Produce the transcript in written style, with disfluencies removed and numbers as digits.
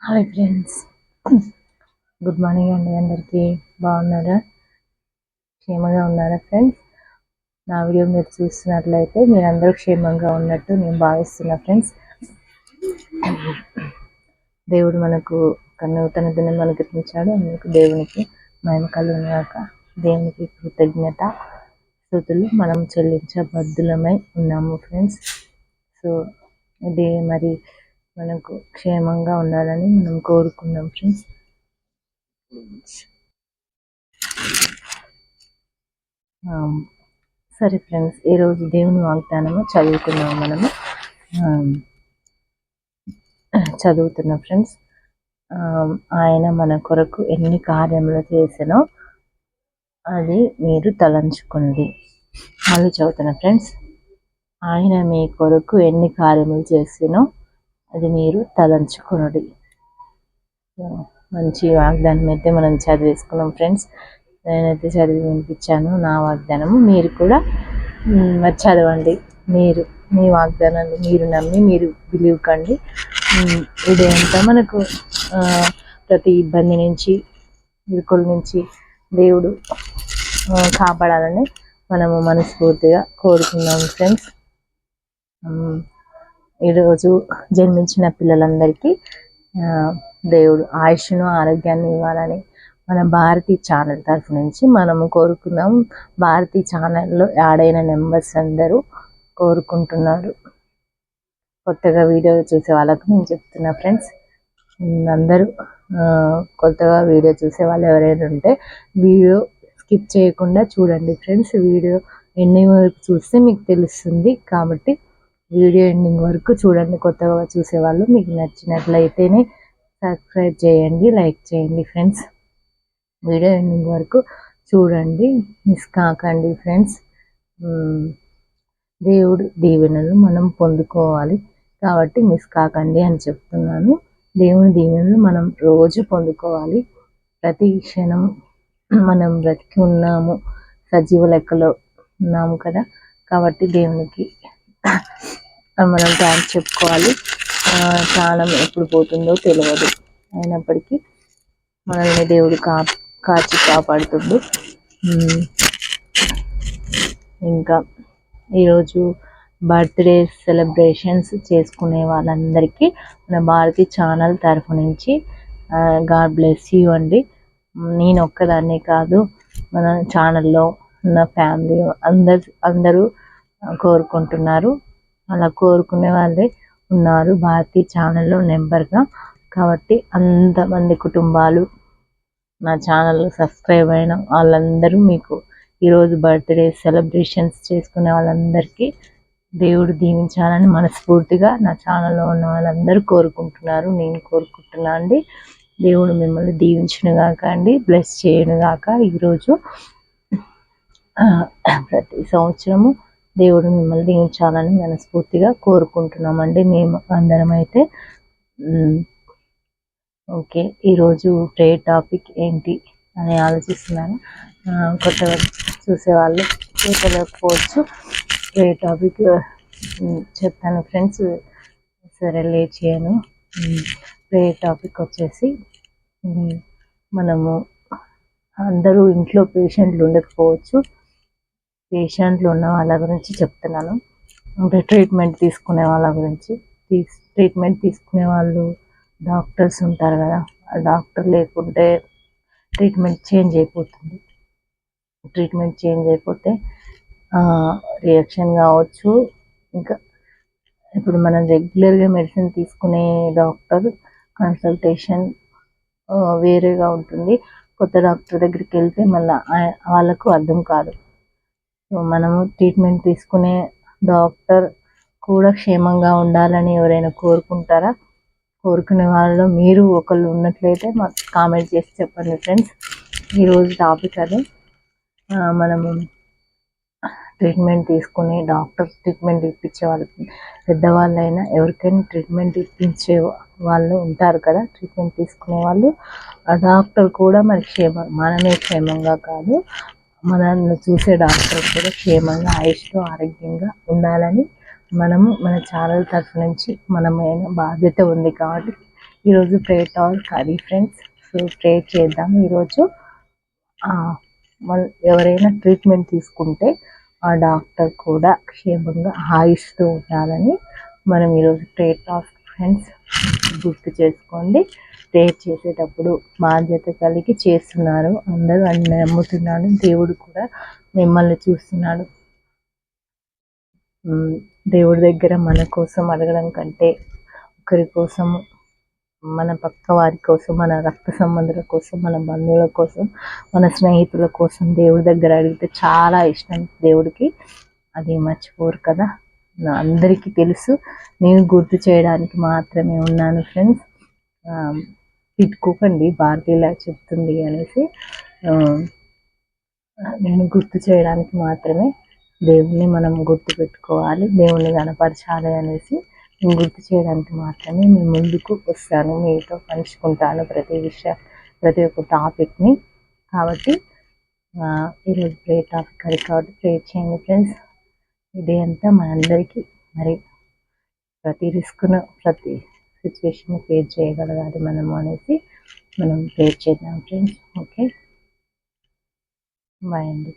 Hi friends, good morning అండి. అందరికీ బాగున్నారా? క్షేమంగా ఉన్నారా ఫ్రెండ్స్? నా వీడియో మీరు చూస్తున్నట్లయితే మీరందరూ క్షేమంగా ఉన్నట్టు నేను భావిస్తున్నా ఫ్రెండ్స్. దేవుడు మనకు ఒక నూతన దినం అనుగ్రహించాడు. అందుకు దేవునికి మహిమ కలుగుగాక. దేవునికి కృతజ్ఞత స్తుతులు మనం చెల్లించబద్దులమై ఉన్నాము ఫ్రెండ్స్. సో ఇది మరి మనకు క్షేమంగా ఉండాలని మనం కోరుకున్నాం ఫ్రెండ్స్. సరే ఫ్రెండ్స్, ఈరోజు దేవుని వాగ్దానము మనము చదువుతున్నాం ఫ్రెండ్స్. ఆయన మన కొరకు ఎన్ని కార్యములు చేసినో అది మీరు తలంచుకోండి. మళ్ళీ చదువుతున్నా ఫ్రెండ్స్. ఆయన మీ కొరకు ఎన్ని కార్యములు చేసినో అది మీరు తలంచుకొనుడి. మంచి వాగ్దానం అయితే మనం చదివేసుకున్నాం ఫ్రెండ్స్. నేనైతే చదివి వినిపించాను నా వాగ్దానము. మీరు కూడా మరి చదవండి. మీరు మీ వాగ్దానాలు మీరు నమ్మి మీరు బిలీవ్ కండి. ఇదేంటో మనకు ప్రతి ఇబ్బంది నుంచి, ఇరుకుల నుంచి దేవుడు కాపాడాలని మనము మనస్ఫూర్తిగా కోరుకున్నాము ఫ్రెండ్స్. ఈరోజు జన్మించిన పిల్లలందరికీ దేవుడు ఆయుష్ను ఆరోగ్యాన్ని ఇవ్వాలని మన భారతీ ఛానల్ తరఫు నుంచి మనము కోరుకున్నాం. భారతీ ఛానల్లో యాడ్ అయిన మెంబర్స్ అందరూ కోరుకుంటున్నారు. కొత్తగా వీడియో చూసే వాళ్ళకు నేను చెప్తున్నా ఫ్రెండ్స్, అందరూ కొత్తగా వీడియో చూసే వాళ్ళు ఎవరైనా ఉంటే వీడియో స్కిప్ చేయకుండా చూడండి ఫ్రెండ్స్. వీడియో ఎండింగ్ వరకు చూస్తే మీకు తెలుస్తుంది కాబట్టి వీడియో ఎండింగ్ వరకు చూడండి. కొత్తగా చూసేవాళ్ళు మీకు నచ్చినట్లయితేనే సబ్స్క్రైబ్ చేయండి, లైక్ చేయండి ఫ్రెండ్స్. వీడియో ఎండింగ్ వరకు చూడండి, మిస్ కాకండి ఫ్రెండ్స్. దేవుడు దీవెనలు మనం పొందుకోవాలి కాబట్టి మిస్ కాకండి అని చెప్తున్నాను. దేవుని దీవెనలు మనం రోజు పొందుకోవాలి. ప్రతి క్షణం మనం బ్రతికి ఉన్నాము, సజీవ లెక్కలో ఉన్నాము కదా, కాబట్టి దేవునికి మనం థ్యాంక్స్ చెప్పుకోవాలి. ప్రాణం ఎప్పుడు పోతుందో తెలియదు, అయినప్పటికీ మనల్ని దేవుడు కాచి కాపాడుతుండు. ఇంకా ఈరోజు బర్త్డే సెలబ్రేషన్స్ చేసుకునే వాళ్ళందరికీ మన భారతీ ఛానల్ తరఫు నుంచి గాడ్ బ్లెస్ యూ అండి. నేను ఒక్కదాన్నే కాదు, మన ఛానల్లో ఉన్న ఫ్యామిలీ అందరూ కోరుకుంటున్నారు. అలా కోరుకునే వాళ్ళే ఉన్నారు భారతీ ఛానల్లో నెంబర్గా. కాబట్టి అంతమంది కుటుంబాలు నా ఛానల్ సబ్స్క్రైబ్ అయిన వాళ్ళందరూ మీకు ఈరోజు బర్త్డే సెలబ్రేషన్స్ చేసుకునే వాళ్ళందరికీ దేవుడు దీవించాలని మనస్ఫూర్తిగా నా ఛానల్లో ఉన్న వాళ్ళందరూ కోరుకుంటున్నారు. నేను కోరుకుంటున్నా అండి. దేవుడు మిమ్మల్ని దీవించునుగాక అండి, బ్లెస్ చేయనుగాక. ఈరోజు ప్రతి సంవత్సరము దేవుడు మిమ్మల్ని దీవించాలని మనస్ఫూర్తిగా కోరుకుంటున్నామండి మేము అందరం అయితే. ఓకే, ఈరోజు ప్రేయర్ టాపిక్ ఏంటి అని ఆలోచిస్తున్నాను. కొత్తగా చూసేవాళ్ళు చూడలేకపోవచ్చు. ప్రేయర్ టాపిక్ చెప్తాను ఫ్రెండ్స్, సరే లేట్ చేయను. ప్రేయర్ టాపిక్ వచ్చేసి, మనము అందరూ ఇంట్లో పేషెంట్లు ఉండకపోవచ్చు. పేషెంట్లు ఉన్న వాళ్ళ గురించి చెప్తున్నాను. అంటే ట్రీట్మెంట్ తీసుకునే వాళ్ళ గురించి. ట్రీట్మెంట్ తీసుకునే వాళ్ళు డాక్టర్స్ ఉంటారు కదా, ఆ డాక్టర్ లేకుంటే ట్రీట్మెంట్ చేంజ్ అయిపోతుంది. ట్రీట్మెంట్ చేంజ్ అయిపోతే రియాక్షన్ కావచ్చు. ఇంకా ఇప్పుడు మనం రెగ్యులర్గా మెడిసిన్ తీసుకునే డాక్టర్ కన్సల్టేషన్ వేరేగా ఉంటుంది. కొత్త డాక్టర్ దగ్గరికి వెళ్తే మళ్ళీ వాళ్ళకు అర్థం కాదు. సో మనము ట్రీట్మెంట్ తీసుకునే డాక్టర్ కూడా క్షేమంగా ఉండాలని ఎవరైనా కోరుకుంటారా? కోరుకునే వాళ్ళలో మీరు ఒకళ్ళు ఉన్నట్లయితే మాకు కామెంట్ చేసి చెప్పండి ఫ్రెండ్స్. ఈరోజు టాపిక్ అదే. మనము ట్రీట్మెంట్ తీసుకునే డాక్టర్ ట్రీట్మెంట్ ఇప్పించే వాళ్ళకి, పెద్దవాళ్ళైనా ఎవరికైనా ట్రీట్మెంట్ ఇప్పించే వాళ్ళు ఉంటారు కదా, ట్రీట్మెంట్ తీసుకునే వాళ్ళు. ఆ డాక్టర్ కూడా మరి మనమే క్షేమంగా కాదు, మనల్ని చూసే డాక్టర్ కూడా క్షేమంగా ఆయుష్తో ఆరోగ్యంగా ఉండాలని మనము మన ఛానల్ తరఫు నుంచి మనమైన బాధ్యత ఉంది. కాబట్టి ఈరోజు ప్రేయర్ టాక్ అది ఫ్రెండ్స్. సో ప్రేయర్ చేద్దాం ఈరోజు. ఎవరైనా ట్రీట్మెంట్ తీసుకుంటే ఆ డాక్టర్ కూడా క్షేమంగా ఆయుష్తో ఉండాలని మనం ఈరోజు ప్రేయర్ టాక్ ఫ్రెండ్స్ గుర్తు చేసుకోండి. ప్రేయర్ చేసేటప్పుడు బాధ్యత కలిగి చేస్తున్నారు అందరూ అని నమ్ముతున్నాను. దేవుడు కూడా మిమ్మల్ని చూస్తున్నాడు. దేవుడి దగ్గర మన కోసం అడగడం కంటే ఒకరి కోసం, మన పక్క వారి కోసం, మన రక్త సంబంధుల కోసం, మన బంధువుల కోసం, మన స్నేహితుల కోసం దేవుడి దగ్గర అడిగితే చాలా ఇష్టం దేవుడికి. అది మర్చిపోరు కదా. అందరికీ తెలుసు, నేను గుర్తు చేయడానికి మాత్రమే ఉన్నాను ఫ్రెండ్స్. తిట్టుకోకండి భారతీయులా చెప్తుంది అనేసి. నేను గుర్తు చేయడానికి మాత్రమే, దేవుణ్ణి మనం గుర్తు పెట్టుకోవాలి, దేవుణ్ణి కనపరచాలి అనేసి నేను గుర్తు చేయడానికి మాత్రమే మీ ముందుకు వస్తాను, మీతో పంచుకుంటాను ప్రతి ఒక్క టాపిక్ని. కాబట్టి ఈరోజు ప్రే టాపిక్ అది కాబట్టి ప్రే చేయండి ఫ్రెండ్స్. ఇదే అంతా మనందరికీ మరి ప్రతి రిస్క్ను, ప్రతి సిచ్యువేషన్ ఫేస్ చేయగలగాలి మనము అనేసి మనం ప్రే చేద్దాం ఫ్రెండ్స్. ఓకే, బాయ్ అండి.